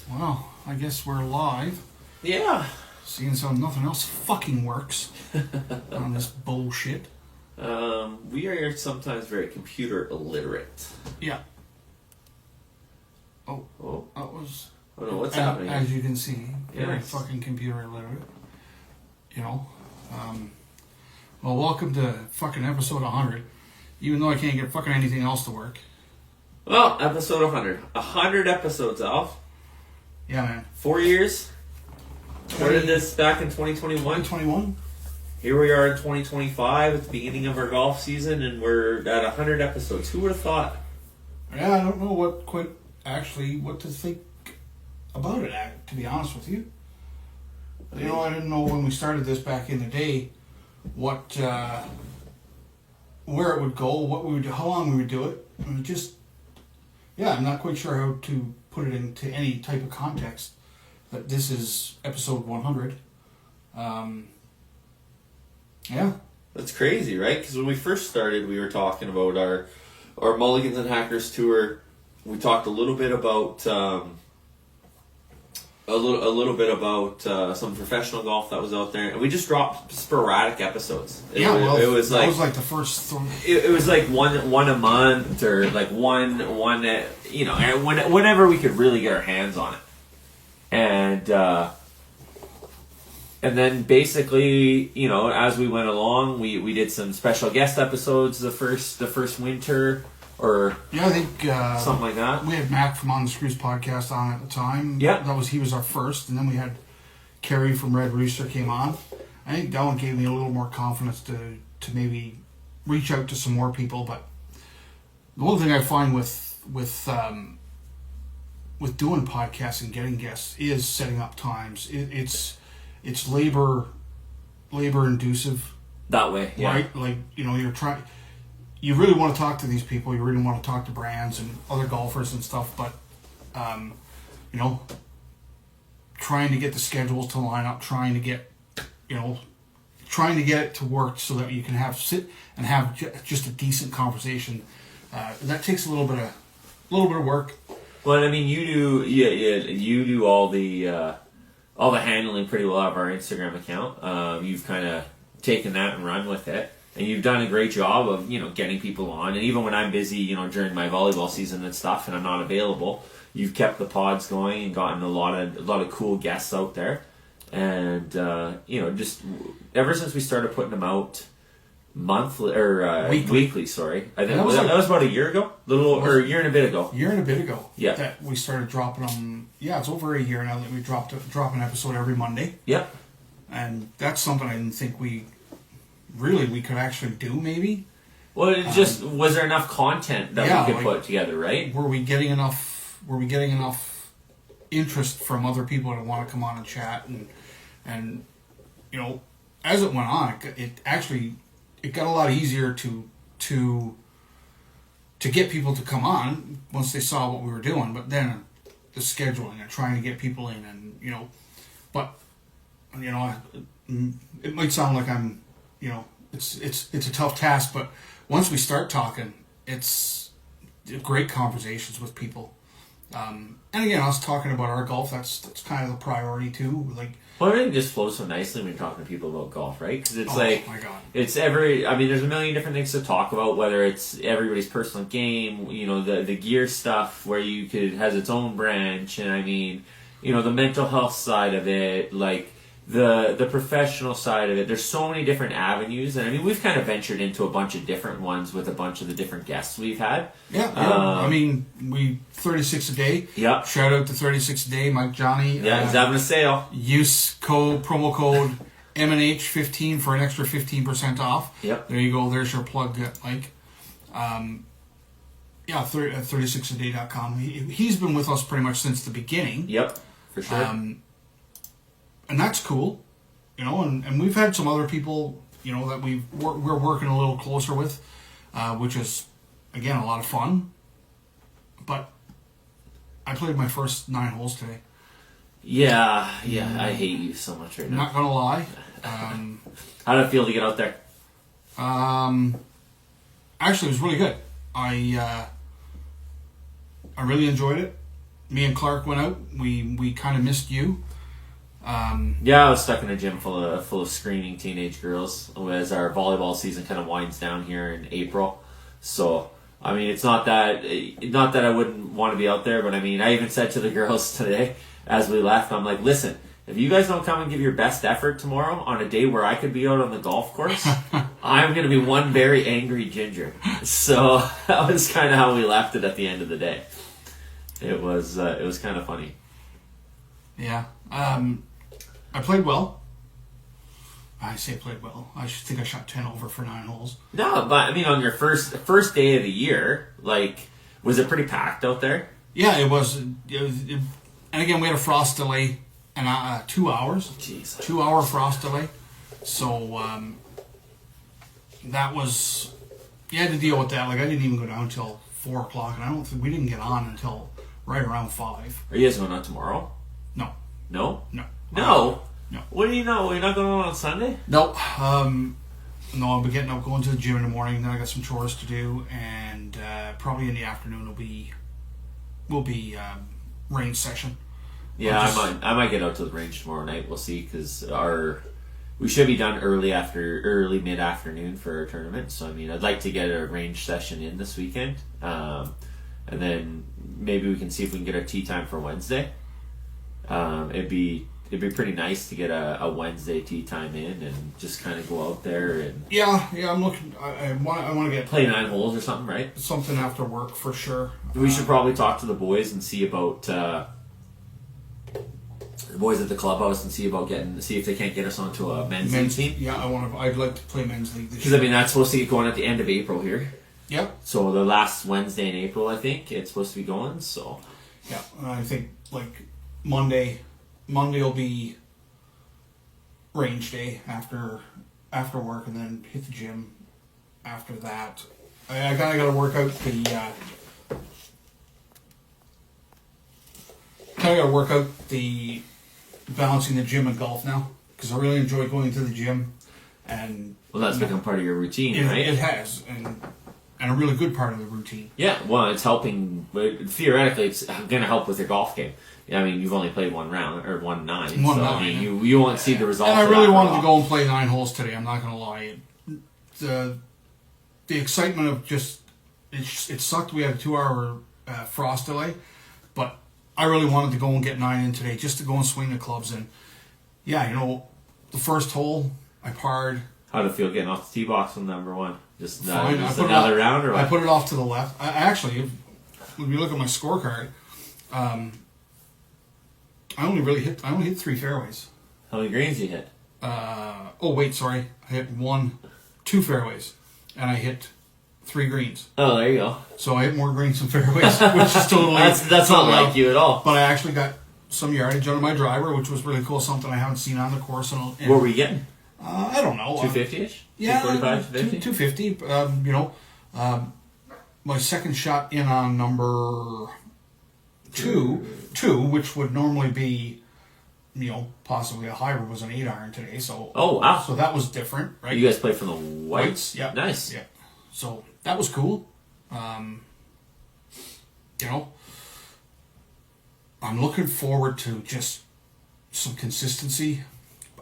Well, I guess we're live. Yeah. Seeing as how nothing else fucking works on this bullshit. We are sometimes very computer illiterate. Yeah. Oh. That was... I don't know what's happening. As you can see, very Yes. fucking computer illiterate. You know? Well, welcome to fucking episode 100. Even though I can't get fucking anything else to work. Well, episode 100. 100 episodes, Alf. Yeah, man. 4 years. Started this back in 2021. 2021? Here we are in 2025 at the beginning of our golf season, and we're at 100 episodes. Who would have thought? Yeah, I don't know what to think about it, to be honest with you. You know, I didn't know when we started this back in the day what, where it would go, what we would do, how long we would do it. And just, yeah, I'm not quite sure how to put it into any type of context. But this is episode 100. Yeah. That's crazy, right? Because when we first started, we were talking about our Mulligans and Hackers tour. We talked a little bit about some professional golf that was out there, and we just dropped sporadic episodes. It was like the first. It was like one a month, or like one whenever we could really get our hands on it, and then basically, as we went along, we did some special guest episodes the first winter. I think something like that. We had Mac from On the Screws podcast on at the time. Yeah, he was our first, and then we had Kerry from Red Rooster came on. I think that one gave me a little more confidence to maybe reach out to some more people. But the one thing I find with doing podcasts and getting guests is setting up times. It's labor inducive. That way, yeah. Right? Like, you're trying. You really want to talk to these people. You really want to talk to brands and other golfers and stuff. But, trying to get the schedules to line up, trying to get it to work so that you can sit and have just a decent conversation. That takes a little bit of work. Well, I mean, you do all the handling pretty well of our Instagram account. You've kind of taken that and run with it. And you've done a great job of, getting people on. And even when I'm busy, during my volleyball season and stuff, and I'm not available, you've kept the pods going and gotten a lot of cool guests out there. And, just ever since we started putting them out monthly, or weekly, sorry. I think that was about a year ago? A year and a bit ago. Yeah. That we started dropping them. Yeah, it's over a year now that we drop an episode every Monday. Yeah. And that's something I didn't think we could actually do, maybe. Well, it just was there enough content that we could put together, right? Were we getting enough interest from other people that want to come on and chat, and as it went on, it got a lot easier to get people to come on once they saw what we were doing. But then the scheduling and trying to get people in, and it might sound like I'm. It's a tough task, but once we start talking, it's great conversations with people. And again, us talking about our golf, that's kind of the priority too. Like, well, everything just flows so nicely when you're talking to people about golf, right? Because it's my God. It's there's a million different things to talk about, whether it's everybody's personal game, the gear stuff where has its own branch, and the mental health side of it, like, the professional side of it. There's so many different avenues, and we've kind of ventured into a bunch of different ones with a bunch of the different guests we've had. Yeah. We 36 a day. Yeah. Shout out to 36 a day, Mike Johnny. Yeah, he's having a sale. Use promo code MNH15 for an extra 15% off. Yep. There you go. There's your plug, Mike. 36aday.com. He's been with us pretty much since the beginning. Yep, for sure. And that's cool, and we've had some other people, that we're working a little closer with, which is, again, a lot of fun. But I played my first 9 holes today. Yeah, I hate you so much right now. Not gonna lie. How did it feel to get out there? Actually, it was really good. I really enjoyed it. me and Clark went out. We kind of missed you. Yeah, I was stuck in a gym full of screaming teenage girls as our volleyball season kind of winds down here in April. So, I mean, it's not that I wouldn't want to be out there, but I mean, I even said to the girls today as we left, I'm like, listen, if you guys don't come and give your best effort tomorrow on a day where I could be out on the golf course, I'm going to be one very angry ginger. So that was kind of how we left it at the end of the day. It was kind of funny. Yeah. I played well. I say played well. I think I shot 10 over for 9 holes. No, but I mean, on your first day of the year, like, was it pretty packed out there? Yeah, it was. And again, we had a frost delay, and 2 hours. Jeez. 2 hour frost delay. So that was. You had to deal with that. Like, I didn't even go down until 4 o'clock, and I don't think we didn't get on until right around 5. Are you guys going out tomorrow? No. No? No. No? No. What do you know? You're not going on Sunday? No. No, I'll be getting up, going to the gym in the morning. Then I got some chores to do, and probably in the afternoon will be range session. Yeah, I might get out to the range tomorrow night. We'll see, because we should be done early mid afternoon for our tournament. So I mean, I'd like to get a range session in this weekend, and then maybe we can see if we can get our tee time for Wednesday. It'd be pretty nice to get a Wednesday tee time in and just kind of go out there and I'm looking. I want to get play 9 holes or something, right? something after work for sure. We should probably talk to the boys and see about the boys at the clubhouse and see if they can't get us onto a men's league team. Yeah, I'd like to play men's league this Because year. I mean, that's supposed to get going at the end of April here. Yep. So the last Wednesday in April, I think it's supposed to be going. So Yeah, I think like Monday will be range day after work, and then hit the gym after that. I kind of got to work out the balancing the gym and golf now, because I really enjoy going to the gym, and well, that's become part of your routine, right? It has, and a really good part of the routine. Yeah, well, it's helping. Theoretically, it's going to help with your golf game. I mean, you've only played 1 round or 1 9. I mean, you won't see the results. And I really wanted to go and play 9 holes today. I'm not going to lie. The excitement of just it sucked. We had a 2 hour frost delay, but I really wanted to go and get 9 in today, just to go and swing the clubs in. Yeah, the first hole I parred. How did it feel getting off the tee box on number 1? Just fine. another round, or what? I put it off to the left. I actually, when you look at my scorecard, I only hit 3 fairways. How many greens you hit? I hit 2 fairways, and I hit 3 greens. Oh, there you go. So I hit more greens than fairways, which is totally that's not like you at all. But I actually got some yardage out of my driver, which was really cool. Something I haven't seen on the course. What were you getting? I don't know. 250-ish? Yeah, 245, 250. My second shot in on number two, which would normally be, possibly a hybrid, was an 8-iron today. So wow. So that was different, right? You guys played from the whites? Yeah. Nice. Yeah. So that was cool. I'm looking forward to just some consistency.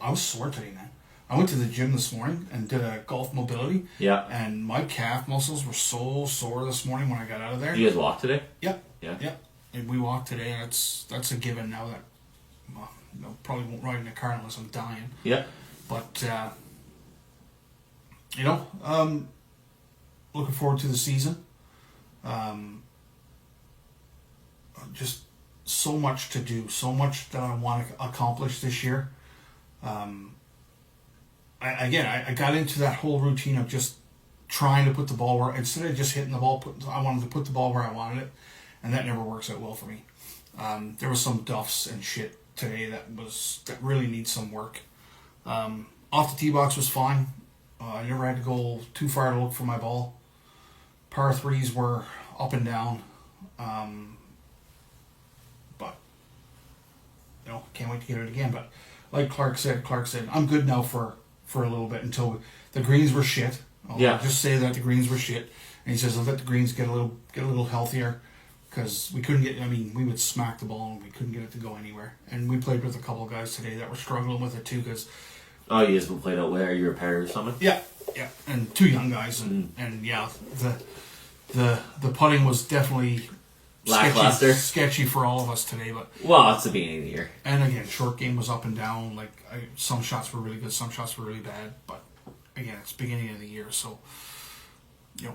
I was sore today, man. I went to the gym this morning and did a golf mobility. Yeah. And my calf muscles were so sore this morning when I got out of there. You guys walked today? Yep. Yeah. Yep. And we walked today, and that's a given now that probably won't ride in the car unless I'm dying. Yeah. But looking forward to the season. Just so much to do, so much that I want to accomplish this year. I got into that whole routine of just trying to put the ball where, instead of just hitting the ball, I wanted to put the ball where I wanted it, and that never works out well for me. There was some duffs and shit today that really needs some work. Off the tee box was fine. I never had to go too far to look for my ball. Par 3s were up and down. But can't wait to get it again. But like Clark said, I'm good now for a little bit until the greens were shit. I'll just say that the greens were shit. And he says, I'll let the greens get a little healthier. because we couldn't get. I mean, we would smack the ball and we couldn't get it to go anywhere. And we played with a couple of guys today that were struggling with it too, because. Oh, you guys played out where? You're a pair or something? Yeah, and two young guys, and yeah, the putting was definitely lackluster, sketchy for all of us today. But well, it's the beginning of the year, and again, short game was up and down. Like some shots were really good, some shots were really bad. But again, it's beginning of the year, so I'm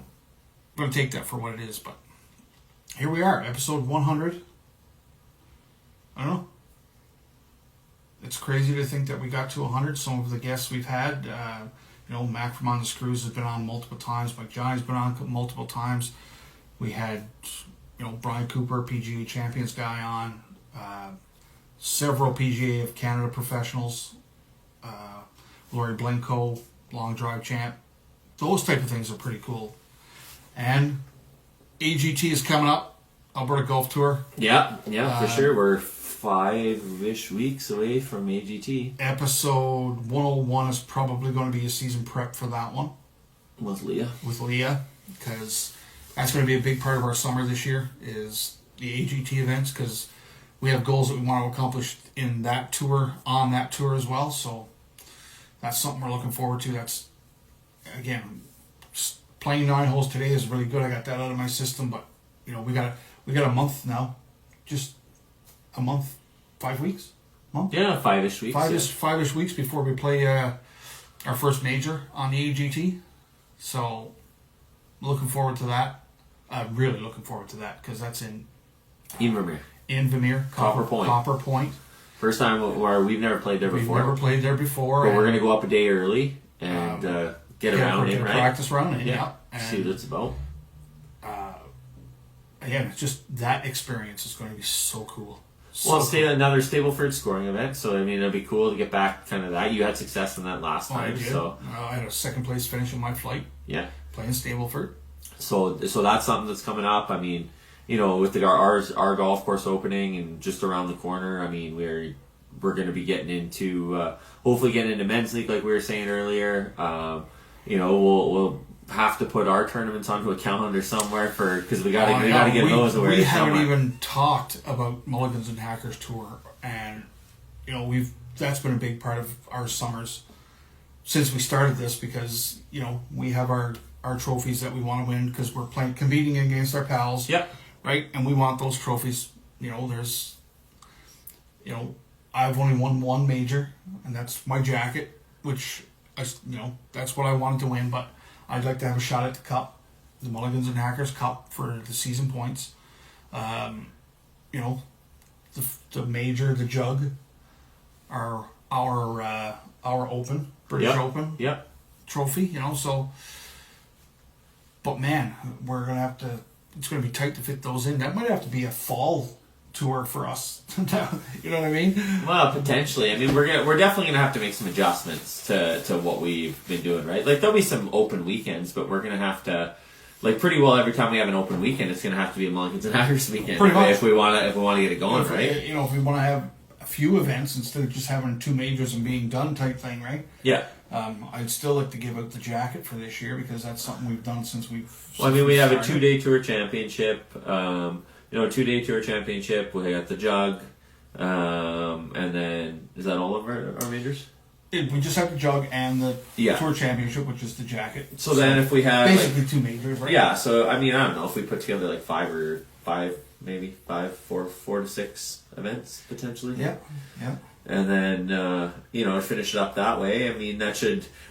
gonna take that for what it is. But here we are, episode 100. I don't know. It's crazy to think that we got to 100. Some of the guests we've had, Mac from On the Screws has been on multiple times. Mike Johnny's been on multiple times. We had, Brian Cooper, PGA Champions guy on. Several PGA of Canada professionals. Laurie Blenko, long drive champ. Those type of things are pretty cool. And AGT is coming up. Alberta Golf Tour. Yeah, for sure. We're 5-ish weeks away from AGT. Episode 101 is probably going to be a season prep for that one. With Leah. Because that's going to be a big part of our summer this year, is the AGT events, because we have goals that we want to accomplish in that tour, on that tour as well. So that's something we're looking forward to. That's, again, playing 9 holes today is really good. I got that out of my system, but, we got a month now. Just a month, 5 weeks? Month? Yeah, 5-ish weeks. Five-ish weeks before we play our first major on the AGT. So, looking forward to that. Really looking forward to that, because that's in Vermeer. Copper Point. First time where we've never played there before. We've never played there before. But we're going to go up a day early and get a round in, right? Practice round in, yeah. And see what it's about. Again, it's just that experience is going to be so cool. Another Stableford scoring event, so I mean it'll be cool to get back kind of that. You had success in that last time, I did. So I had a second place finish in my flight. Yeah, playing Stableford. So that's something that's coming up. I mean, with our golf course opening and just around the corner. I mean, we're going to be getting into hopefully getting into men's league like we were saying earlier. We'll have to put our tournaments onto a calendar somewhere because we got to get those away. We haven't even talked about Mulligans and Hackers Tour, and that's been a big part of our summers since we started this, because we have our trophies that we want to win because we're competing against our pals. Yep. Right, and we want those trophies. I've only won one major, and that's my jacket, which that's what I wanted to win, but I'd like to have a shot at the cup, the Mulligans and Hackers Cup for the season points. The major, the jug, our open, British Open trophy, so. But man, we're gonna have to. It's gonna be tight to fit those in. That might have to be a fall tour for us. You know what I mean? Well, potentially. I mean, we're definitely gonna have to make some adjustments to what we've been doing, right? Like there'll be some open weekends, but we're gonna have to, like, pretty well every time we have an open weekend, it's gonna have to be a Mulligans and Hackers weekend. Pretty much. If we want to get it going, right? If we want to have a few events instead of just having 2 majors and being done type thing, right? Yeah. I'd still like to give out the jacket for this year, because that's something we've done since we've. Well, I mean, we have a 2-day tour championship. A 2-day tour championship. We got the jug, and then is that all of our majors? We just have the jug and the tour championship, which is the jacket. So then, if we have basically 2 majors, right? Yeah. So I mean, I don't know if we put together like 4 to 6 events potentially. Yeah. And then, finish it up that way. I mean, we're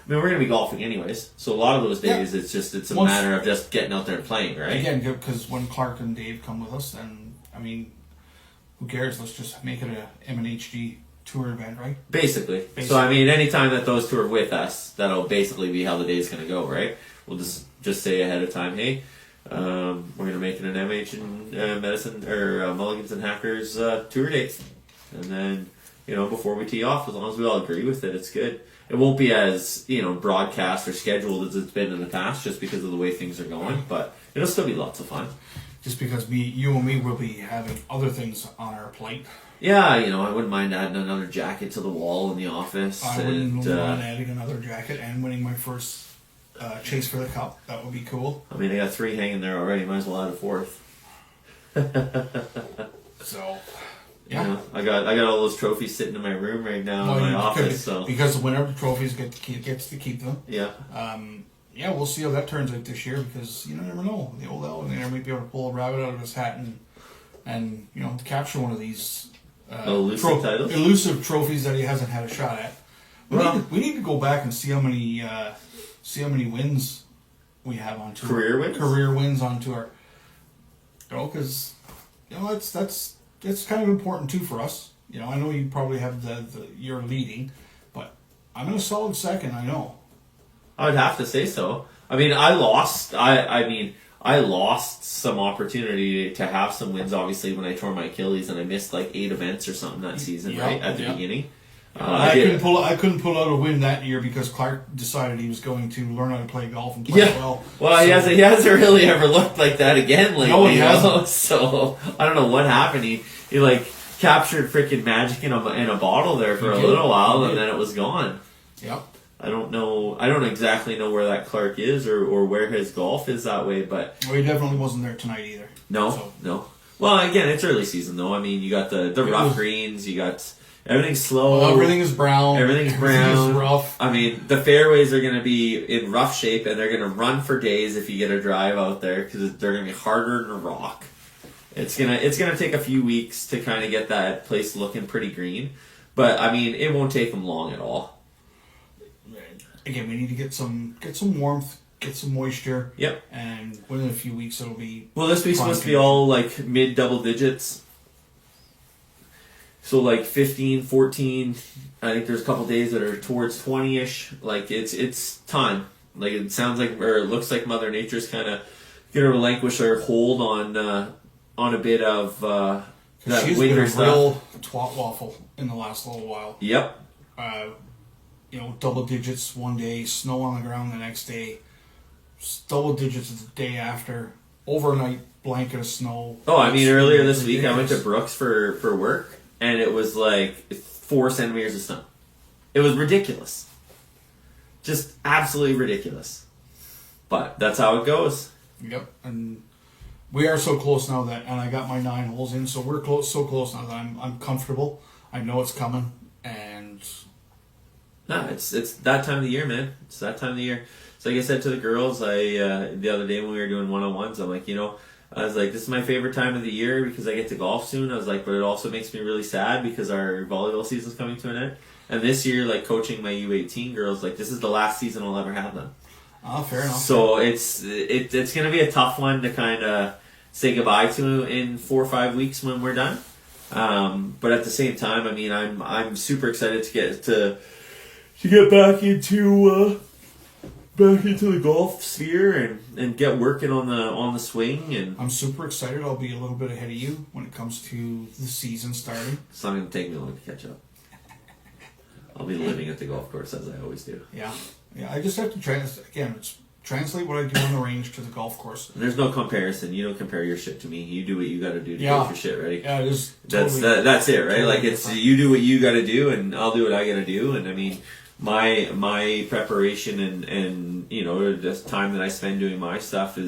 going to be golfing anyways. So a lot of those days, it's a matter of just getting out there and playing, right? Again, because when Clark and Dave come with us, then, I mean, who cares? Let's just make it a MNHG tour event, right? Basically. So, I mean, anytime that those two are with us, that'll basically be how the day's going to go, right? We'll just say ahead of time, hey, we're going to make it an MH and Medicine, or Mulligans and Hackers tour date. And then, before we tee off, as long as we all agree with it, it's good. It won't be as, broadcast or scheduled as it's been in the past, just because of the way things are going, but it'll still be lots of fun. Just because you and me will be having other things on our plate. Yeah, I wouldn't mind adding another jacket to the wall in the office. I wouldn't mind adding another jacket and winning my first chase for the cup. That would be cool. I mean, I got 3 hanging there already. Might as well add a 4th. So, Yeah. yeah. I got all those trophies sitting in my room right now in my office. So because the winner of the trophies gets to keep them. yeah. Yeah, we'll see how that turns out this year because you never know. The old Alvin there might be able to pull a rabbit out of his hat and capture one of these elusive trophies that he hasn't had a shot at. We need to go back and see how many wins we have on tour. Career wins on tour. Because that's kind of important too for us. I know you probably have you're leading, but I'm in a solid second. I know. I would have to say so. I mean, I lost. I lost some opportunity to have some wins. Obviously, when I tore my Achilles and I missed like 8 events or something that season, right at the beginning. I couldn't pull out a win that year because Clark decided he was going to learn how to play golf and play well. Well, so, he hasn't really ever looked like that again lately. No, he hasn't. So I don't know what happened. He like captured freaking magic in a bottle there for a little while, and then it was gone. Yep. I don't know. I don't exactly know where that Clark is or where his golf is that way, but well, he definitely wasn't there tonight either. No. Well, again, it's early season though. I mean, you got the rough greens, you got everything's slow. Well, everything is brown. Everything's brown. Is rough. I mean, the fairways are going to be in rough shape, and they're going to run for days if you get a drive out there because they're going to be harder than a rock. It's gonna take a few weeks to kind of get that place looking pretty green, but I mean, it won't take them long at all. Again, we need to get some warmth, get some moisture. Yep. And within a few weeks, it'll be. Well, this week's supposed to be all like mid double digits. So like 15, 14. I think there's a couple days that are towards 20-ish. Like it's time. Like it sounds like, or it looks like Mother Nature's kind of gonna relinquish her hold on a bit of that she's winter been a real twat waffle in the last little while. Yep. Double digits one day, snow on the ground the next day, double digits the day after, overnight blanket of snow. Oh, I mean, earlier this week I went to Brooks for work, and it was like 4 centimeters of snow. It was ridiculous. Just absolutely ridiculous. But that's how it goes. Yep, and we are so close now and I got my 9 holes in, so we're so close now that I'm comfortable. I know it's coming, and no, it's that time of the year, man. It's that time of the year. So like I said to the girls, the other day when we were doing one-on-ones, I'm like, I was like, this is my favorite time of the year because I get to golf soon. I was like, but it also makes me really sad because our volleyball season's coming to an end. And this year, like coaching my U18 girls, like this is the last season I'll ever have them. Oh, fair enough. So it's going to be a tough one to kind of say goodbye to in 4 or 5 weeks when we're done. But at the same time, I mean, I'm super excited to get back into the golf sphere and get working on the swing. And I'm super excited. I'll be a little bit ahead of you when it comes to the season starting. It's not going to take me long to catch up. I'll be living at the golf course as I always do. Yeah. I just have to translate what I do on the range to the golf course. And there's no comparison. You don't compare your shit to me. You do what you got to do to get your shit ready. Yeah, it is. That's it, right? Totally like it's different. You do what you got to do, and I'll do what I got to do. And I mean, my preparation and the time that I spend doing my stuff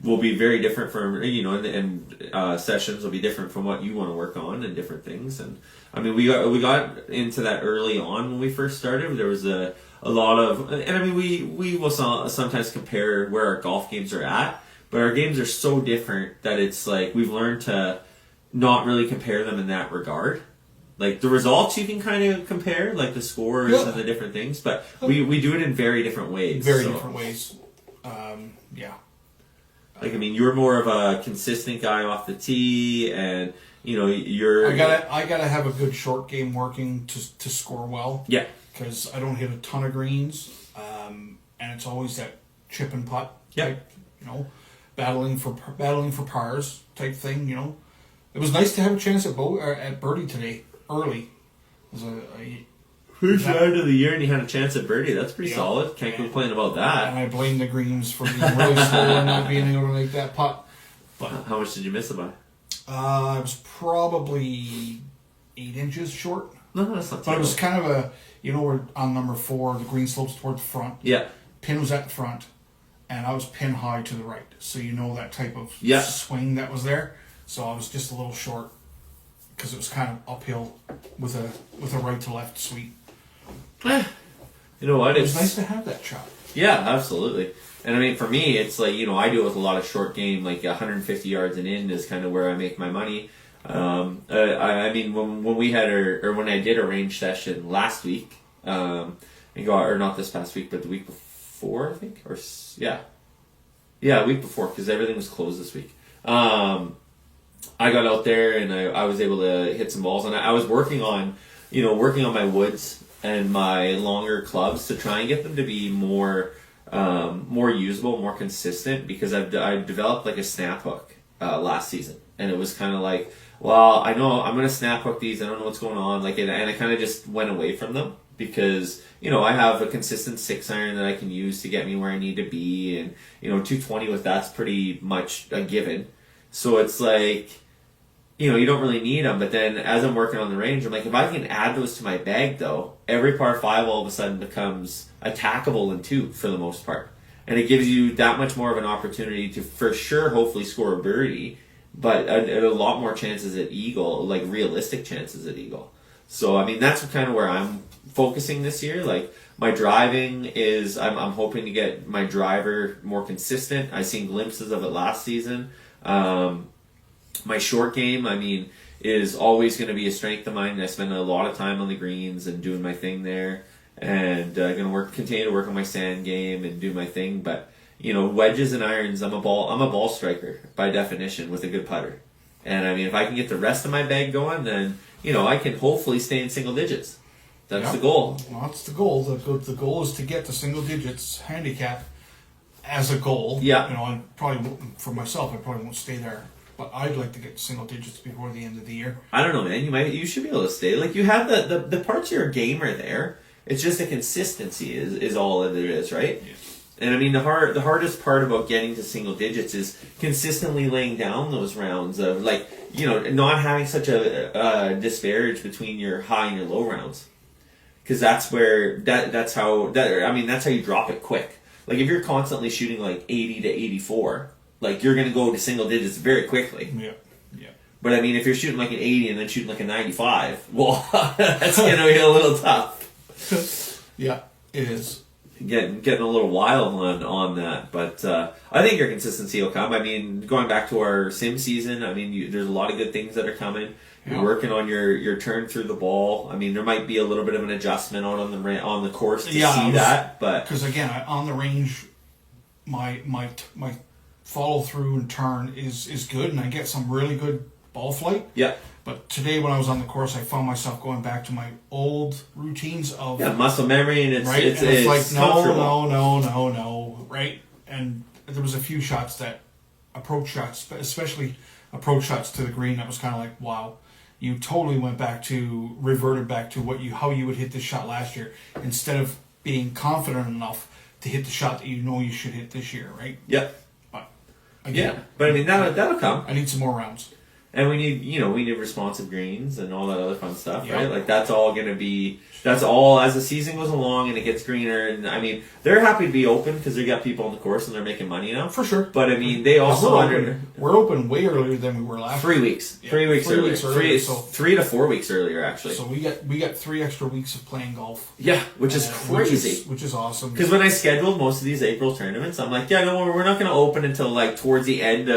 will be very different from and sessions will be different from what you want to work on and different things. And I mean, we got into that early on when we first started. There was a lot of, and I mean, we will sometimes compare where our golf games are at, but our games are so different that it's like we've learned to not really compare them in that regard. Like the results you can kind of compare, like the scores and the different things, but we do it in very different ways. Different ways. Yeah. Like I mean, you're more of a consistent guy off the tee, and you're. I gotta have a good short game working to score well. Yeah. Because I don't hit a ton of greens, and it's always that chip and putt type, battling for pars type thing. It was nice to have a chance at birdie today early. It was first round of the year, and you had a chance at birdie. That's pretty solid. Can't complain about that. And I blame the greens for being really slow and not being able to make that putt. But how much did you miss it by? I was probably 8 inches short. No, that's not. But it was kind of we're on number 4. The green slopes toward the front. Yeah. Pin was at the front, and I was pin high to the right. So that type of swing that was there. So I was just a little short because it was kind of uphill with a right to left sweep. You know what? It was nice to have that shot. Yeah, absolutely. And I mean, for me, it's like, I do it with a lot of short game, like 150 yards and in is kind of where I make my money. I mean, when we had when I did a range session last week, or not this past week, but the week before, I think, week before, because everything was closed this week. I got out there and I was able to hit some balls, and I was working on my woods and my longer clubs to try and get them to be more usable, more consistent, because I developed like a snap hook last season, and it was kind of like, well, I know I'm gonna snap hook these. I don't know what's going on, and I kind of just went away from them because I have a consistent 6-iron that I can use to get me where I need to be, and 220 with that's pretty much a given. So it's like, you don't really need them. But then as I'm working on the range, I'm like, if I can add those to my bag, though, every par 5 all of a sudden becomes attackable in 2 for the most part. And it gives you that much more of an opportunity to, for sure, hopefully score a birdie, but a lot more chances at eagle, like realistic chances at eagle. So, I mean, that's kind of where I'm focusing this year. Like, my driving is, I'm hoping to get my driver more consistent. I seen glimpses of it last season. My short game, I mean, is always going to be a strength of mine. I spend a lot of time on the greens and doing my thing there, and going to continue to work on my sand game and do my thing. But wedges and irons, I'm a ball striker by definition with a good putter. And I mean, if I can get the rest of my bag going, then I can hopefully stay in single digits. That's the goal. Well, that's the goal. The goal is to get to single digits handicap as a goal. Yeah. And probably for myself, I probably won't stay there. But I'd like to get single digits before the end of the year. I don't know, man. You should be able to stay. Like, you have the parts of your game are there. It's just the consistency is all that it is, right? Yeah. And I mean, the hardest part about getting to single digits is consistently laying down those rounds of, like, not having such a disparage between your high and your low rounds, because that's where that's how you drop it quick. Like, if you're constantly shooting like 80 to 84, like, you're gonna go to single digits very quickly. Yeah. Yeah. But I mean, if you're shooting like an 80 and then shooting like a 95, well, that's gonna be a little tough. Yeah, it is. Getting a little wild on that, but I think your consistency will come. I mean, going back to our sim season, I mean, there's a lot of good things that are coming. Yeah. You're working on your turn through the ball. I mean, there might be a little bit of an adjustment on the course to see that, but because again, on the range, my follow through and turn is good, and I get some really good ball flight. Yeah. But today, when I was on the course, I found myself going back to my old routines of muscle memory, and it's like comfortable. no, right? And there was a few shots approach shots, especially approach shots to the green, that was kind of like, wow, you totally reverted back to how you would hit this shot last year, instead of being confident enough to hit the shot that you should hit this year, right? Yep. But again, but I mean, that'll come. I need some more rounds. And we need responsive greens and all that other fun stuff, Yep. right? Like, that's all as the season goes along and it gets greener. And I mean, they're happy to be open because they got people on the course and they're making money now. For sure. But I mean, they also we're open way earlier than we were last 3 weeks. Yeah, 3 weeks earlier. So 3 to 4 weeks earlier, actually. So we got 3 extra weeks of playing golf. Yeah, which is crazy. Which is awesome. Because when I scheduled most of these April tournaments, I'm like, yeah, no, we're not going to open until like towards the end,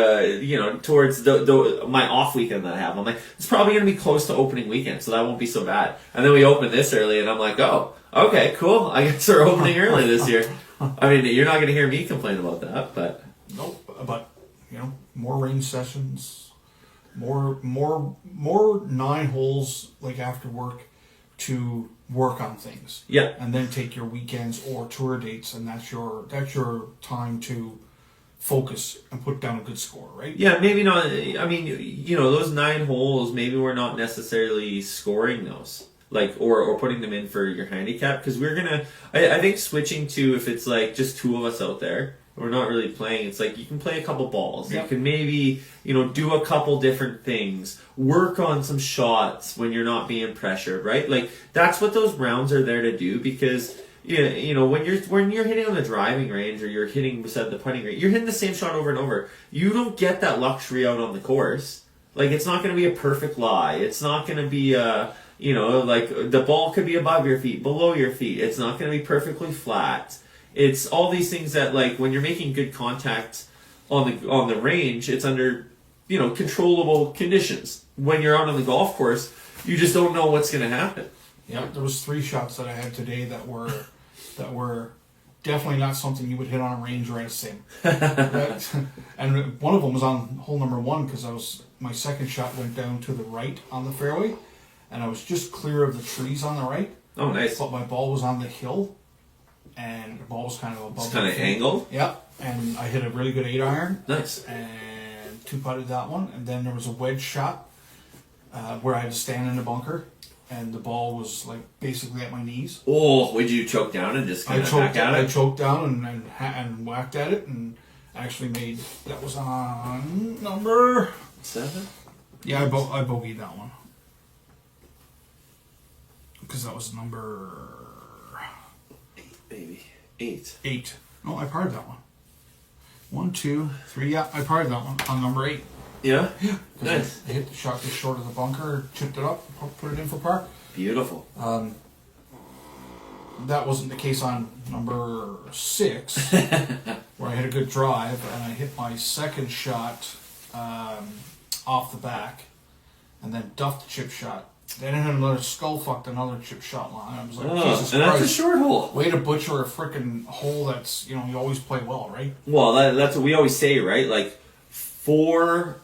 towards my off weekend that I have. I'm like, it's probably going to be close to opening weekend, so that won't be so bad. And then we open this early, and I'm like, oh, okay, cool. I guess we're opening early this year. I mean, you're not going to hear me complain about that, but nope. But more range sessions, more 9 holes like after work to work on things. Yeah. And then take your weekends or tour dates, and that's your time to focus and put down a good score, right? Yeah, maybe not. I mean, those 9 holes, maybe we're not necessarily scoring those, like, or putting them in for your handicap, because we're gonna. I think switching to, if it's like just 2 of us out there, we're not really playing. It's like you can play a couple balls. Yep. You can maybe do a couple different things. Work on some shots when you're not being pressured, right? Like, that's what those rounds are there to do, because. When you're hitting on the driving range, or you're hitting beside the putting range, you're hitting the same shot over and over. You don't get that luxury out on the course Like, it's not going to be a perfect lie. It's not going to be like the ball could be above your feet, below your feet. It's not going to be perfectly flat. It's all these things that, like, when you're making good contact on the range, it's under, controllable conditions. When you're out on the golf course, you just don't know what's going to happen. Yeah, there was 3 shots that I had today that were definitely not something you would hit on a range or at a sim. And one of them was on hole number 1 because my second shot went down to the right on the fairway, and I was just clear of the trees on the right. Oh, nice. But my ball was on the hill, and the ball was kind of above. It's kind of angled. Yeah, and I hit a really good 8-iron. Nice. And 2-putted that one, and then there was a wedge shot where I had to stand in the bunker. And the ball was like basically at my knees. Oh, would you choke down and just kind of hack at it? I choked down and whacked at it, and actually made, that was on number 7. Yeah, I bogeyed that one because that was number 8, baby. 8. 8. No, I parred that one. 1, 2, 3. Yeah, I parred that one on number 8. Yeah? Yeah. Nice. I hit the shot just short of the bunker, chipped it up, put it in for par. Beautiful. That wasn't the case on number 6, where I hit a good drive, and I hit my second shot off the back, and then duffed the chip shot. Then I had another skull-fucked another chip shot line. I was like, Jesus and Christ. that's a short hole. Way to butcher a frickin' hole that's, you always play well, right? Well, that's what we always say, right? Like, 4,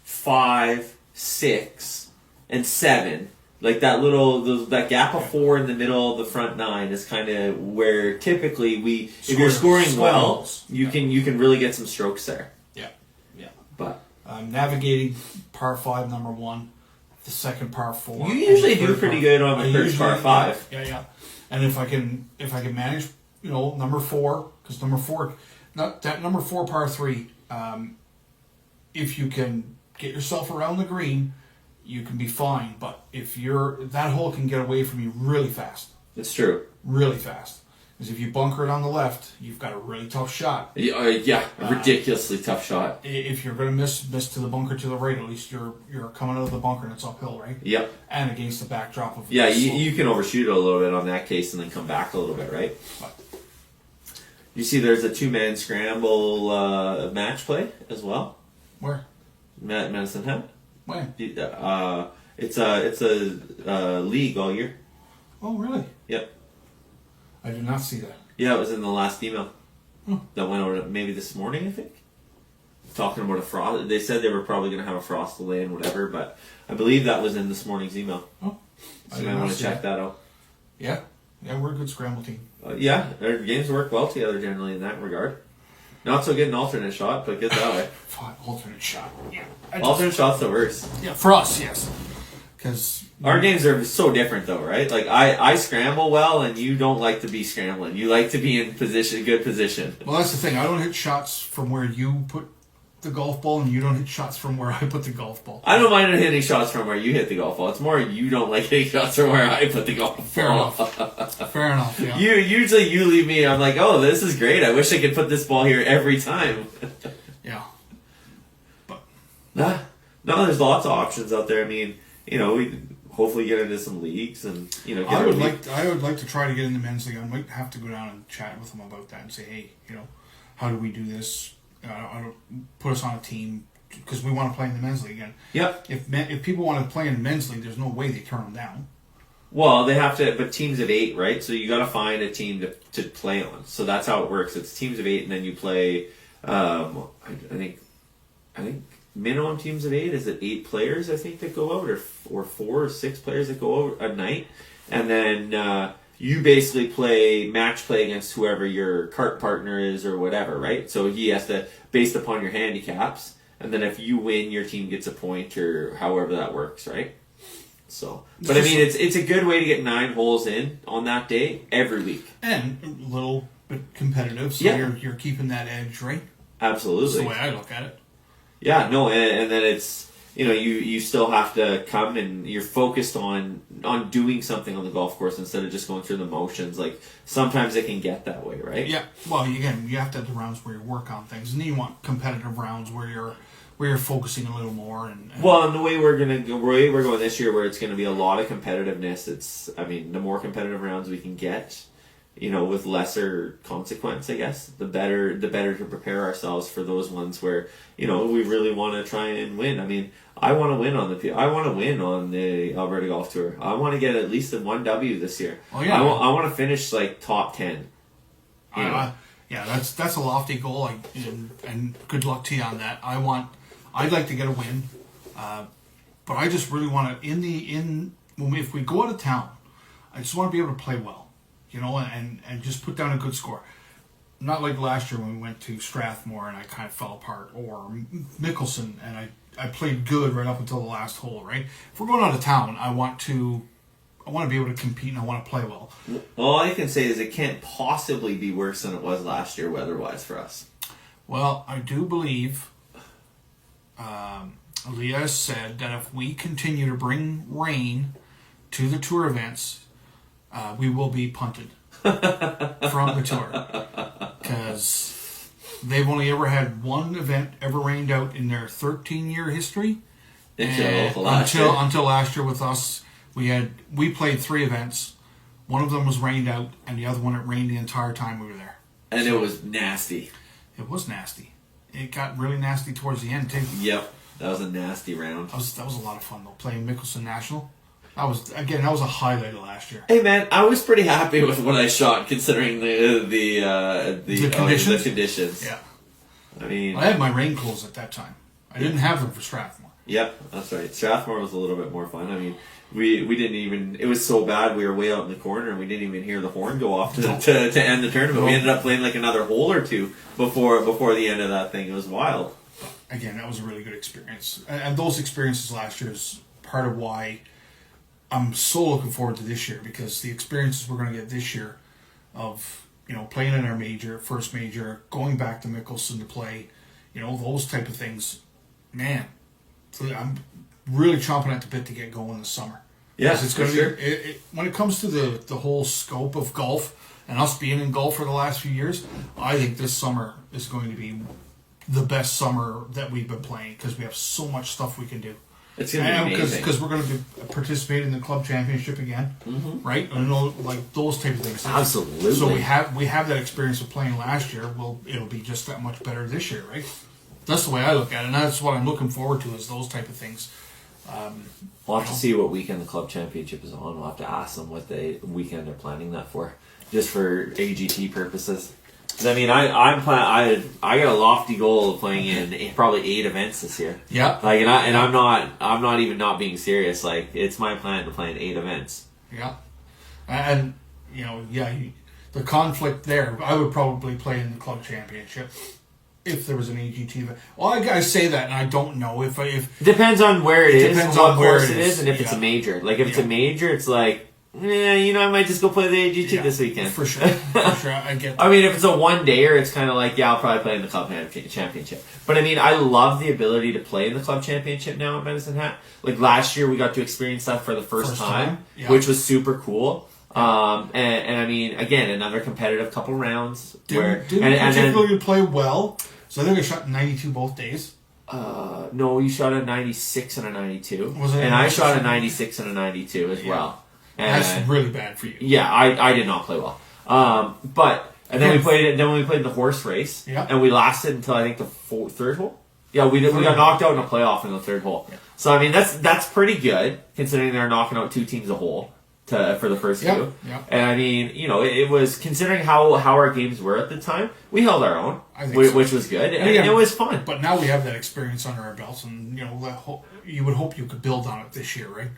5, 6, and 7. Like that gap of 4 in the middle of the front 9 is kind of where typically if you're scoring well, you can really get some strokes there. Yeah, yeah. But navigating par 5 number 1, the second par 4. You usually do pretty good on the first par 5. Yeah. And if I can manage, number 4, because number 4, not that number 4 par 3. If you can get yourself around the green, you can be fine. But if that hole can get away from you really fast. It's true. Really fast. Because if you bunker it on the left, you've got a really tough shot. Yeah, a ridiculously tough shot. If you're going to miss to the bunker to the right, at least you're coming out of the bunker and it's uphill, right? Yep. And against the backdrop of... Yeah, you can overshoot it a little bit on that case and then come back a little bit, right? But, you see there's a 2-man scramble match play as well. where? Medicine Hat. When? It's a league all year. Oh, really? Yep. I did not see that. Yeah, it was in the last email Oh. that went out maybe this morning, I think. Talking about a frost. They said they were probably going to have a frost delay and whatever, but I believe that was in this morning's email. Oh. So you might want to check that out. Yeah. Yeah, we're a good scramble team. Yeah, our games work well together generally in that regard. Not so good an alternate shot, but good that way. Alternate shot. Yeah. Alternate shot's the worst. Yeah, for us, yes. Because our games are so different though, right? Like I scramble well, and you don't like to be scrambling. You like to be in good position. Well, that's the thing. I don't hit shots from where you put the golf ball, and you don't hit shots from where I put the golf ball. I don't mind hitting shots from where you hit the golf ball. It's more you don't like hitting shots from where I put the golf ball. Fair enough. Fair enough. Yeah. Usually you leave me. I'm like, oh, this is great. I wish I could put this ball here every time. Yeah. But no, there's lots of options out there. I mean, we hopefully get into some leagues and get I would like to try to get in the men's league. I might have to go down and chat with them about that and say, hey, how do we do this? I don't put us on a team because we want to play in the men's league again. Yep. If people want to play in the men's league, there's no way they turn them down. Well, they have to, but teams of 8, right? So you got to find a team to play on. So that's how it works. It's teams of 8, and then you play. I think minimum teams of 8 is it 8 players? I think that go out, or 4 or 6 players that go out a night, and then you basically match play against whoever your cart partner is or whatever, right? So he has to, based upon your handicaps, and then if you win, your team gets a point or however that works, right? So, but I mean, it's a good way to get 9 holes in on that day every week, and a little bit competitive. So you're keeping that edge, right? Absolutely. That's the way I look at it. Yeah, no, and then it's you still have to come and you're focused on doing something on the golf course instead of just going through the motions. Like sometimes it can get that way, right? Yeah. Well, again, you have to have the rounds where you work on things, and then you want competitive rounds where where you're focusing a little more. And well, and the way we're going this year, where it's going to be a lot of competitiveness. It's, I mean, the more competitive rounds we can get, with lesser consequence, I guess, the better to prepare ourselves for those ones where, we really want to try and win. I mean, I want to win on the Alberta Golf Tour. I want to get at least a 1 W this year. Oh yeah. I want to finish like top 10. Yeah, that's a lofty goal, and good luck to you on that. I'd like to get a win, but I just really want to if we go out of town, I just want to be able to play well. And just put down a good score. Not like last year when we went to Strathmore and I kind of fell apart, or Mickelson and I played good right up until the last hole, right? If we're going out of town, I want to be able to compete and I want to play well. All I can say is it can't possibly be worse than it was last year weather-wise for us. Well, I do believe Leah has said that if we continue to bring rain to the tour events, we will be punted from the tour, because they've only ever had one event ever rained out in their 13-year history. Until last year with us, we played 3 events. One of them was rained out, and the other one it rained the entire time we were there. And it was nasty. It was nasty. It got really nasty towards the end too. Yep, that was a nasty round. That was a lot of fun though, playing Mickelson National. That was a highlight of last year. Hey man, I was pretty happy with what I shot considering the conditions. The conditions. Yeah. I mean, I had my rain clothes at that time. I didn't have them for Strathmore. Yep, that's right. Strathmore was a little bit more fun. I mean, we didn't even. It was so bad. We were way out in the corner, and we didn't even hear the horn go off to end the tournament. We ended up playing like another hole or two before the end of that thing. It was wild. Again, that was a really good experience, and those experiences last year is part of why I'm so looking forward to this year, because the experiences we're going to get this year of, playing in our first major, going back to Mickelson to play, those type of things, man. So I'm really chomping at the bit to get going this summer. Yes, it's going to be, when it comes to the whole scope of golf and us being in golf for the last few years, I think this summer is going to be the best summer that we've been playing, because we have so much stuff we can do. It's going to be amazing. Because we're going to be participating in the club championship again, right? Like those type of things. Absolutely. So we have that experience of playing last year. Well, it'll be just that much better this year, right? That's the way I look at it, and that's what I'm looking forward to, is those type of things. We'll have to see what weekend the club championship is on. We'll have to ask them what weekend they're planning that for, just for AGT purposes. I mean, I got a lofty goal of playing in probably 8 events this year. Yeah. I'm not even not being serious. Like, it's my plan to play in 8 events. Yeah. And the conflict there, I would probably play in the club championship if there was an AGT event. Well, I say that, and I don't know if depends on where it is, depends what on where course it is, and if it's a major. Like, if it's a major, it's like, I might just go play the AGT this weekend. For sure. I get that. I mean, if it's a one-dayer, it's kind of like, I'll probably play in the club championship. But I mean, I love the ability to play in the club championship now at Medicine Hat. Like, last year, we got to experience that for the first time. Yeah. Which was super cool. And I mean, again, another competitive couple rounds. Didn't particularly play well. So I think I shot 92 both days. No, you shot a 96 and a 92. And I shot a 96 and a 92 as well. And that's really bad for you. Yeah, I did not play well. And then we played the horse race. Yeah. And we lasted until I think the third hole. Yeah, we got knocked out in a playoff in the third hole. Yeah. So I mean, that's pretty good considering they're knocking out 2 teams a hole for the first 2. Yeah. And I mean, it was, considering how our games were at the time, we held our own, which was good, and it was fun. But now we have that experience under our belts, and you would hope you could build on it this year, right?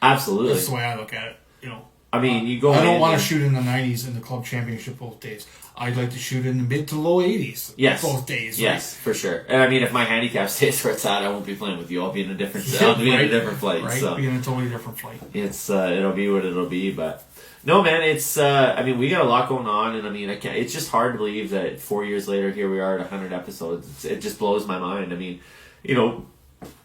Absolutely. That's the way I look at it. I mean, you go. I don't want to shoot in the 90s in the club championship both days. I'd like to shoot in the mid to low 80s. Yes. Both days. Yes, right? For sure. And I mean, if my handicap stays where it's at, I won't be playing with you. I'll be in a different. I'll be in a different flight. Right. So. Be in a totally different flight. It's it'll be what it'll be, but no, man. It's I mean, we got a lot going on, and I mean, it's just hard to believe that 4 years later, here we are at 100 episodes. It just blows my mind. I mean,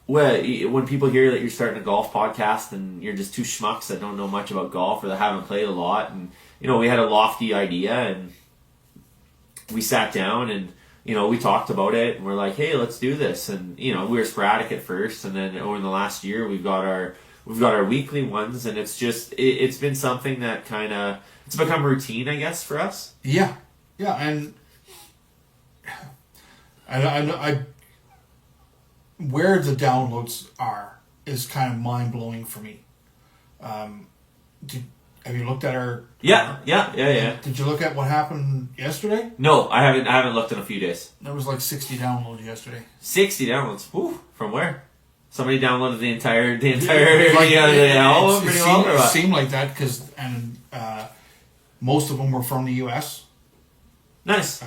when people hear that you're starting a golf podcast and you're just 2 schmucks that don't know much about golf or that haven't played a lot, and we had a lofty idea and we sat down and we talked about it and we're like, hey, let's do this. And, we were sporadic at first. And then over the last year, we've got our weekly ones. And it's just, it's been something that kind of, it's become routine, I guess, for us. Yeah. Yeah. And I where the downloads are is kind of mind blowing for me. Have you looked at our? Yeah. Did you look at what happened yesterday? No, I haven't looked in a few days. There was like 60 downloads yesterday. 60 downloads. Whew, from where? Somebody downloaded the entire album. It seemed like that because most of them were from the U.S. Nice.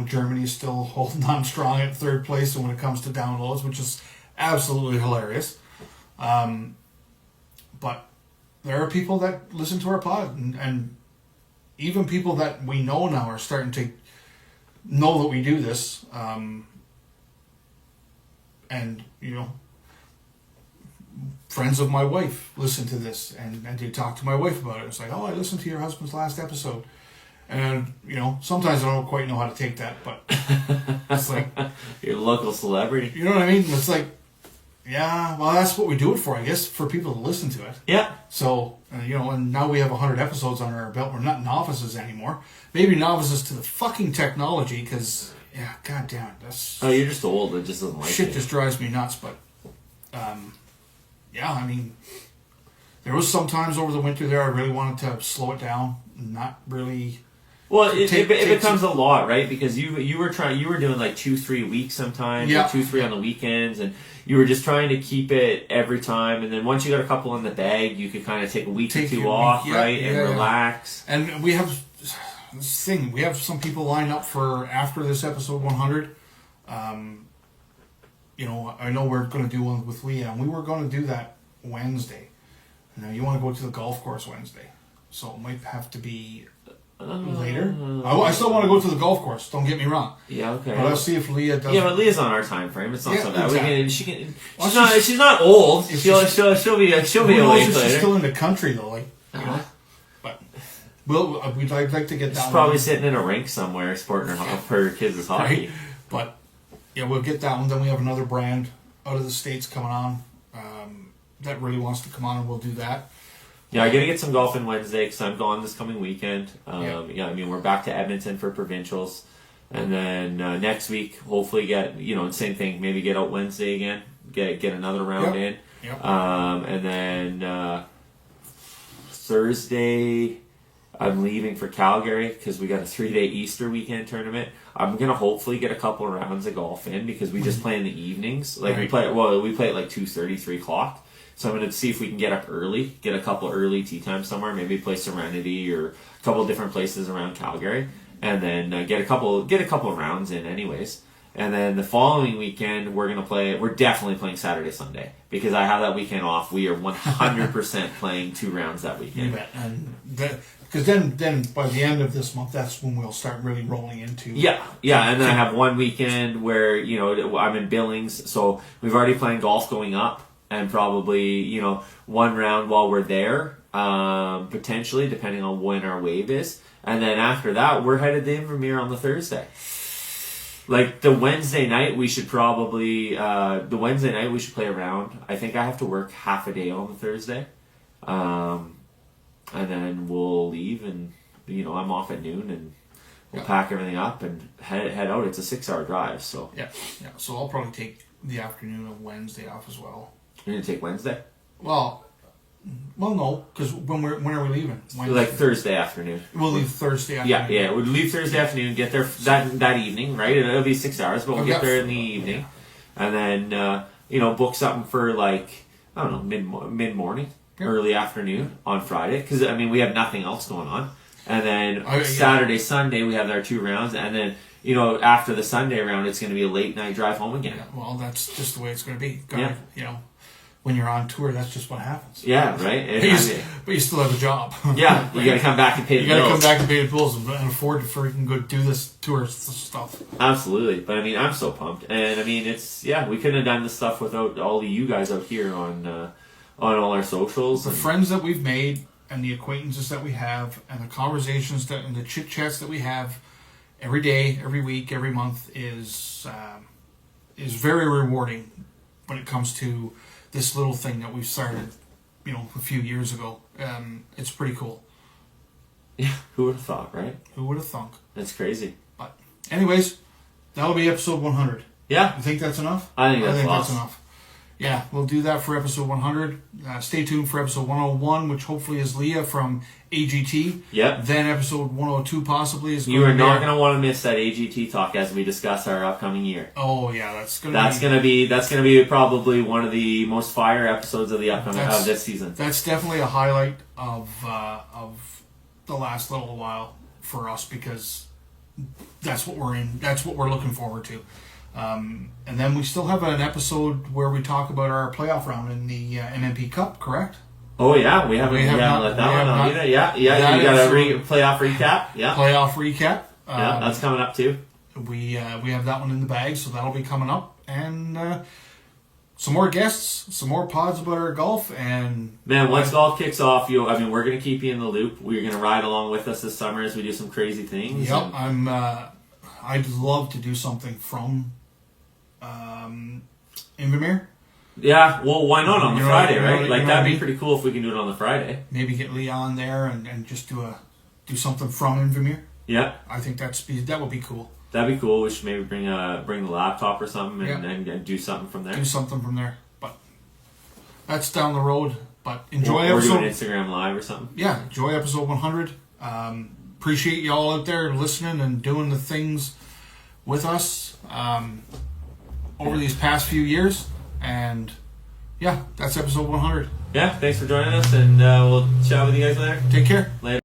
Germany is still holding on strong at third place when it comes to downloads, which is absolutely hilarious. But there are people that listen to our pod, and even people that we know now are starting to know that we do this. And, friends of my wife listen to this, and they talk to my wife about it. It's like, oh, I listened to your husband's last episode. And, sometimes I don't quite know how to take that, but it's like... Your local celebrity. You know what I mean? It's like, yeah, well, that's what we do it for, I guess, for people to listen to it. Yeah. So, and now we have 100 episodes under our belt. We're not novices anymore. Maybe novices to the fucking technology, because, yeah, god damn it. That's... Oh, you're just old. It just doesn't like shit it. Just drives me nuts, but, yeah, I mean, there was some times over the winter there I really wanted to slow it down, not really... Well, it becomes a lot, right? Because you were doing like 2-3 weeks sometimes, yeah. Or 2-3 on the weekends, and you were just trying to keep it every time. And then once you got a couple in the bag, you could kind of take a week or two off, right, and relax. And we have this thing. We have some people lined up for after this episode 100. I know we're going to do one with Leah, and we were going to do that Wednesday. Now you want to go to the golf course Wednesday, so it might have to be. Later. I still want to go to the golf course. Don't get me wrong. Yeah, okay. But I'll see if Leah does. Yeah, but Leah's on our time frame. It's not so bad. Exactly. She's not old. She'll be awake later. She's still in the country though, But we'd like to get that. She's probably sitting in a rink somewhere, sporting her kids' hockey. Right? But yeah, we'll get that one. Then we have another brand out of the States coming on that really wants to come on, and we'll do that. Yeah, I got to get some golf in Wednesday because I'm gone this coming weekend. Yeah, I mean, we're back to Edmonton for provincials. And then next week, hopefully same thing, maybe get out Wednesday again, get another round in. Yep. And then Thursday, I'm leaving for Calgary because we got a 3-day Easter weekend tournament. I'm going to hopefully get a couple of rounds of golf in because we just play in the evenings. Like we play at like 2:30, 3 o'clock. So I'm going to see if we can get up early, get a couple early tee times somewhere, maybe play Serenity or a couple of different places around Calgary, and then get a couple of rounds in anyways. And then the following weekend, we're definitely playing Saturday, Sunday, because I have that weekend off. We are 100% playing 2 rounds that weekend. You bet. And because then by the end of this month, that's when we'll start really rolling into. Yeah, and then I have one weekend where, I'm in Billings, so we've already played golf going up. And probably, one round while we're there, potentially, depending on when our wave is. And then after that, we're headed to Invermere on the Thursday. Like, the Wednesday night, we should play a round. I think I have to work half a day on the Thursday. And then we'll leave, and, I'm off at noon, and we'll pack everything up and head out. It's a 6-hour drive, so. Yeah. So I'll probably take the afternoon of Wednesday off as well. You're going to take Wednesday? Well, no, because when are we leaving? Wednesday. Like Thursday afternoon. We'll leave Thursday afternoon. Yeah, we'll leave Thursday afternoon, get there that evening, right? It'll be 6 hours, but we'll get there in the evening. And then, book something for like, I don't know, mid-morning, early afternoon on Friday. Because, we have nothing else going on. And then Saturday, Sunday, we have our 2 rounds. And then, after the Sunday round, it's going to be a late night drive home again. Yeah, well, that's just the way it's going to be. When you're on tour, that's just what happens. Yeah, right. But you still have a job. Yeah, you got to come back and pay the bills. You got to come back and pay the bills and afford to freaking go do this tour stuff. Absolutely, but I'm so pumped, and we couldn't have done this stuff without all of you guys out here on all our socials. The friends that we've made, and the acquaintances that we have, and the conversations and the chit chats that we have, every day, every week, every month is very rewarding when it comes to this little thing that we've started, a few years ago. It's pretty cool. Yeah, who would have thought, right? Who would have thunk? That's crazy. But anyways, that'll be episode 100. Yeah. You think that's enough? I think that's enough. Yeah, we'll do that for episode 100. Stay tuned for episode 101, which hopefully is Leah from AGT. Yep. Then episode 102 possibly is. You are not going to want to miss that AGT talk as we discuss our upcoming year. Oh yeah, that's going to be probably one of the most fire episodes of the upcoming of this season. That's definitely a highlight of the last little while for us, because that's what we're in. That's what we're looking forward to. And then we still have an episode where we talk about our playoff round in the MMP Cup, correct? Oh yeah, we haven't let that one out either. Yeah. You got a playoff recap. Yeah. Playoff recap. Yeah, that's coming up too. We have that one in the bag, so that'll be coming up, and some more guests, some more pods about our golf, and man, once golf kicks off, we're gonna keep you in the loop. We're gonna ride along with us this summer as we do some crazy things. Yep, I'd love to do something from Invermere. Yeah, well, why not on the Friday, right? That'd be pretty cool if we can do it on the Friday. Maybe get Leon there and just do something from Invermere. Yeah, I think that would be cool. That'd be cool. We should maybe bring the laptop or something and do something from there. Do something from there, but that's down the road. But enjoy or episode. Do an Instagram live or something. Yeah, enjoy episode 100. Appreciate y'all out there listening and doing the things with us over these past few years. And yeah, that's episode 100. Yeah, thanks for joining us, and we'll chat with you guys later. Take care. Later.